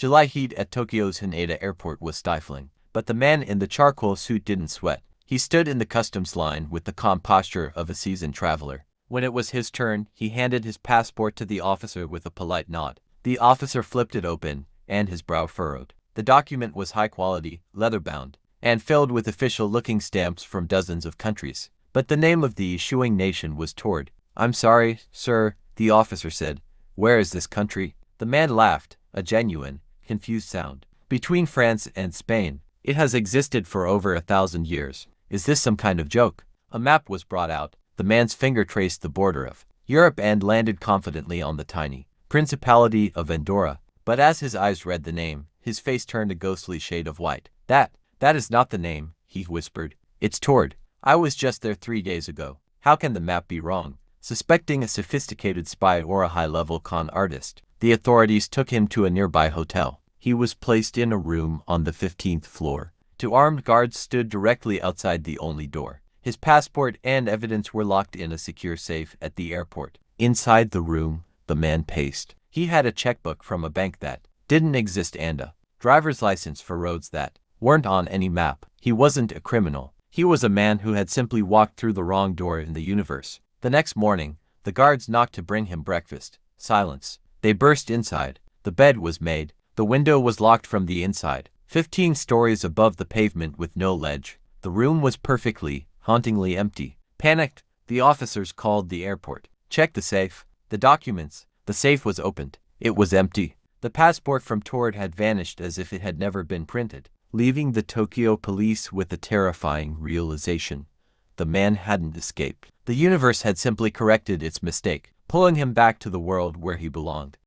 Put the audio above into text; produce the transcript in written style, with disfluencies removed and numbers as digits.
July heat at Tokyo's Haneda Airport was stifling, but the man in the charcoal suit didn't sweat. He stood in the customs line with the calm posture of a seasoned traveler. When it was his turn, he handed his passport to the officer with a polite nod. The officer flipped it open, and his brow furrowed. The document was high quality, leather-bound, and filled with official-looking stamps from dozens of countries. But the name of the issuing nation was Tord. "I'm sorry, sir," the officer said. "Where is this country?" The man laughed, a genuine, confused sound. "Between France and Spain. It has existed for over 1,000 years. Is this some kind of joke?" A map was brought out. The man's finger traced the border of Europe and landed confidently on the tiny Principality of Andorra. But as his eyes read the name, his face turned a ghostly shade of white. That is not the name," he whispered. "It's Tord. I was just there 3 days ago. How can the map be wrong?" Suspecting a sophisticated spy or a high-level con artist, the authorities took him to a nearby hotel. He was placed in a room on the 15th floor. Two armed guards stood directly outside the only door. His passport and evidence were locked in a secure safe at the airport. Inside the room, the man paced. He had a checkbook from a bank that didn't exist and a driver's license for roads that weren't on any map. He wasn't a criminal. He was a man who had simply walked through the wrong door in the universe. The next morning, the guards knocked to bring him breakfast. Silence. They burst inside. The bed was made. The window was locked from the inside. 15 stories above the pavement with no ledge. The room was perfectly, hauntingly empty. Panicked, the officers called the airport. "Check the safe." The documents. The safe was opened. It was empty. The passport from Tord had vanished as if it had never been printed, leaving the Tokyo police with a terrifying realization. The man hadn't escaped. The universe had simply corrected its mistake, pulling him back to the world where he belonged.